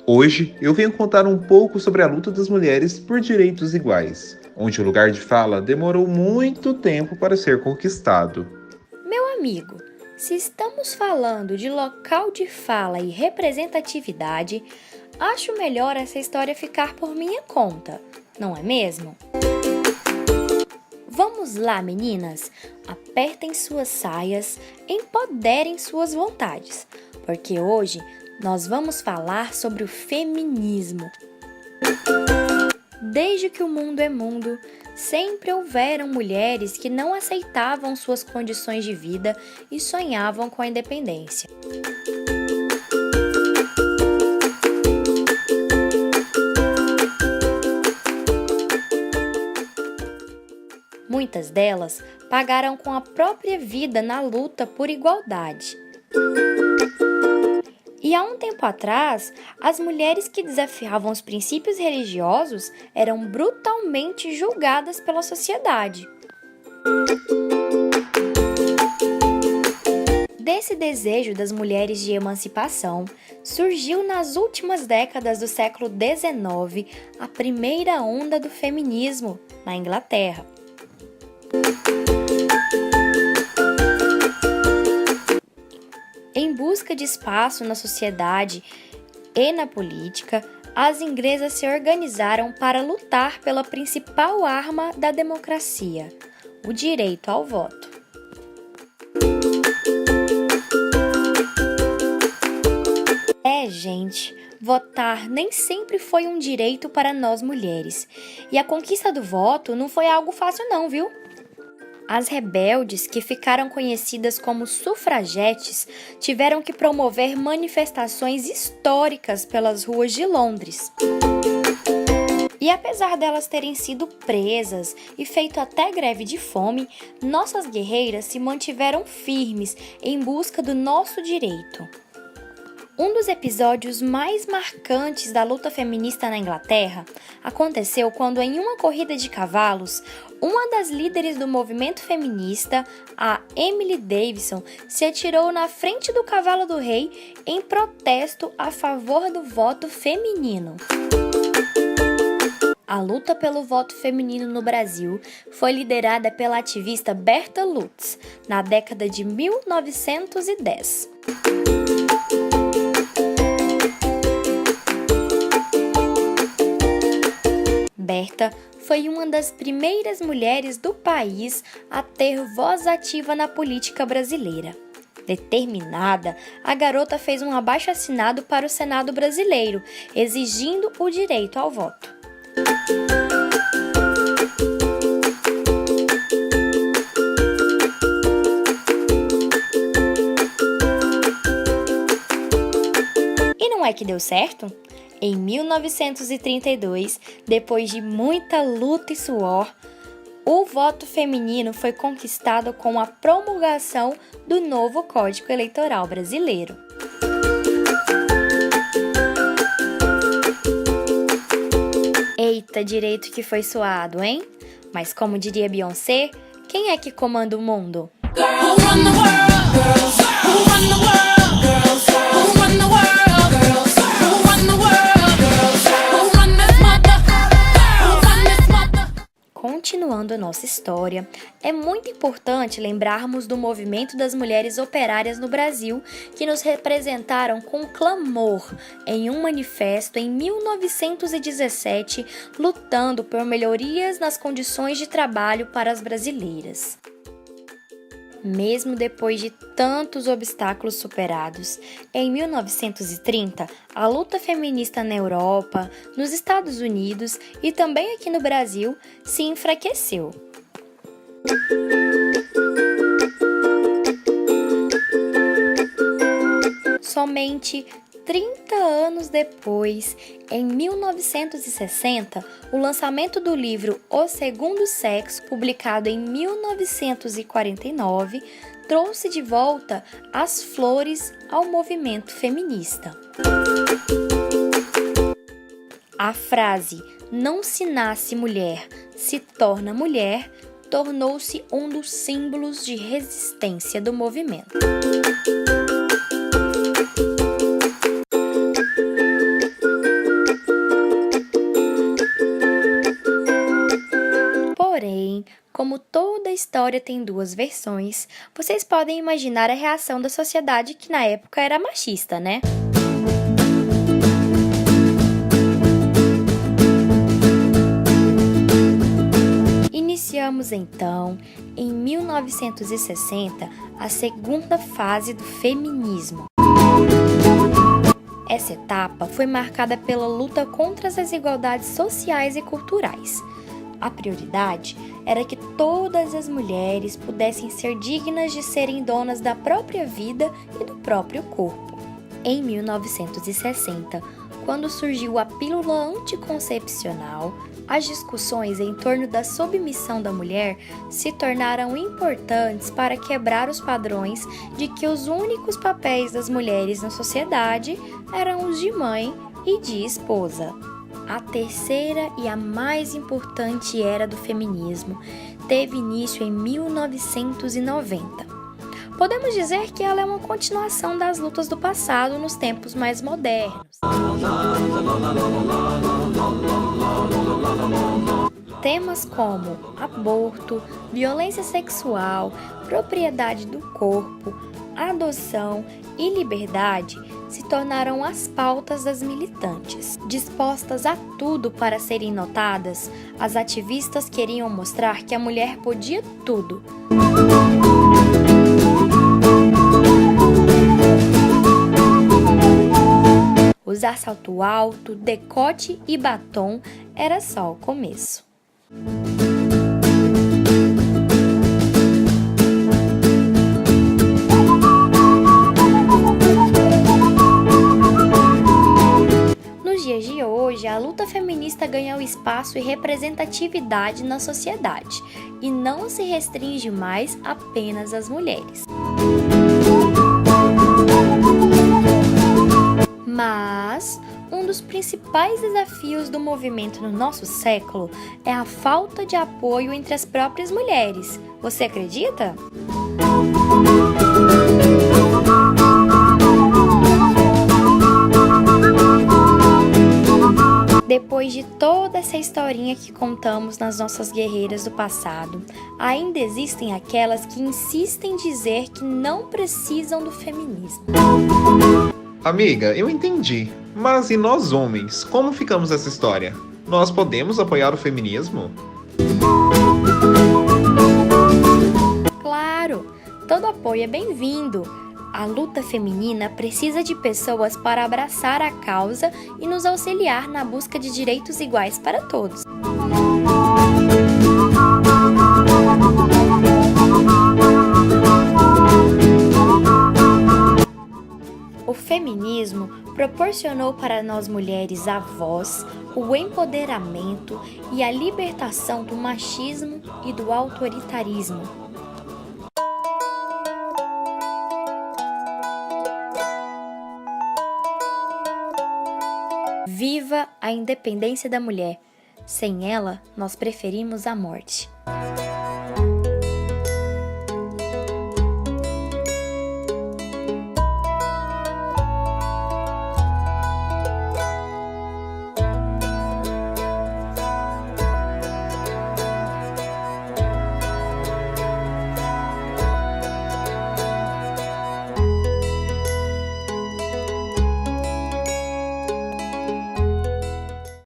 Hoje eu venho contar um pouco sobre a luta das mulheres por direitos iguais, onde o lugar de fala demorou muito tempo para ser conquistado. Meu amigo, se estamos falando de local de fala e representatividade, acho melhor essa história ficar por minha conta, não é mesmo? Vamos lá, meninas! Apertem suas saias, empoderem suas vontades, porque hoje nós vamos falar sobre o feminismo. Desde que o mundo é mundo, sempre houveram mulheres que não aceitavam suas condições de vida e sonhavam com a independência. Muitas delas pagaram com a própria vida na luta por igualdade. E há um tempo atrás, as mulheres que desafiavam os princípios religiosos eram brutalmente julgadas pela sociedade. Desse desejo das mulheres de emancipação, surgiu nas últimas décadas do século XIX a primeira onda do feminismo na Inglaterra. Em busca de espaço na sociedade e na política, as inglesas se organizaram para lutar pela principal arma da democracia, o direito ao voto. Gente, votar nem sempre foi um direito para nós mulheres. E a conquista do voto não foi algo fácil não, viu? As rebeldes, que ficaram conhecidas como sufragetes, tiveram que promover manifestações históricas pelas ruas de Londres. E apesar delas terem sido presas e feito até greve de fome, nossas guerreiras se mantiveram firmes em busca do nosso direito. Um dos episódios mais marcantes da luta feminista na Inglaterra aconteceu quando, em uma corrida de cavalos, uma das líderes do movimento feminista, a Emily Davison, se atirou na frente do cavalo do rei em protesto a favor do voto feminino. A luta pelo voto feminino no Brasil foi liderada pela ativista Berta Lutz, na década de 1910. Berta foi uma das primeiras mulheres do país a ter voz ativa na política brasileira. Determinada, a garota fez um abaixo-assinado para o Senado brasileiro, exigindo o direito ao voto. E não é que deu certo? Em 1932, depois de muita luta e suor, o voto feminino foi conquistado com a promulgação do novo Código Eleitoral brasileiro. Eita, direito que foi suado, hein? Mas como diria Beyoncé, quem é que comanda o mundo? Continuando a nossa história, é muito importante lembrarmos do movimento das mulheres operárias no Brasil, que nos representaram com clamor em um manifesto em 1917, lutando por melhorias nas condições de trabalho para as brasileiras. Mesmo depois de tantos obstáculos superados, em 1930, a luta feminista na Europa, nos Estados Unidos e também aqui no Brasil se enfraqueceu. Somente 30 anos depois, em 1960, o lançamento do livro O Segundo Sexo, publicado em 1949, trouxe de volta as flores ao movimento feminista. A frase "não se nasce mulher, se torna mulher" tornou-se um dos símbolos de resistência do movimento. história tem duas versões, vocês podem imaginar a reação da sociedade que na época era machista, né? Iniciamos então, em 1960, a segunda fase do feminismo. Essa etapa foi marcada pela luta contra as desigualdades sociais e culturais. A prioridade era que todas as mulheres pudessem ser dignas de serem donas da própria vida e do próprio corpo. Em 1960, quando surgiu a pílula anticoncepcional, as discussões em torno da submissão da mulher se tornaram importantes para quebrar os padrões de que os únicos papéis das mulheres na sociedade eram os de mãe e de esposa. A terceira e a mais importante era do feminismo teve início em 1990. Podemos dizer que ela é uma continuação das lutas do passado nos tempos mais modernos. Temas como aborto, violência sexual, propriedade do corpo, adoção e liberdade se tornaram as pautas das militantes. Dispostas a tudo para serem notadas, as ativistas queriam mostrar que a mulher podia tudo. Usar salto alto, decote e batom era só o começo. Nos dias de hoje, a luta feminista ganhou espaço e representatividade na sociedade e não se restringe mais apenas às mulheres. Mas um dos principais desafios do movimento no nosso século é a falta de apoio entre as próprias mulheres. Você acredita? Depois de toda essa historinha que contamos nas nossas guerreiras do passado, ainda existem aquelas que insistem em dizer que não precisam do feminismo. Amiga, eu entendi. Mas e nós homens? Como ficamos nessa história? Nós podemos apoiar o feminismo? Claro, todo apoio é bem-vindo. A luta feminina precisa de pessoas para abraçar a causa e nos auxiliar na busca de direitos iguais para todos. O feminismo proporcionou para nós mulheres a voz, o empoderamento e a libertação do machismo e do autoritarismo. Viva a independência da mulher! Sem ela, nós preferimos a morte.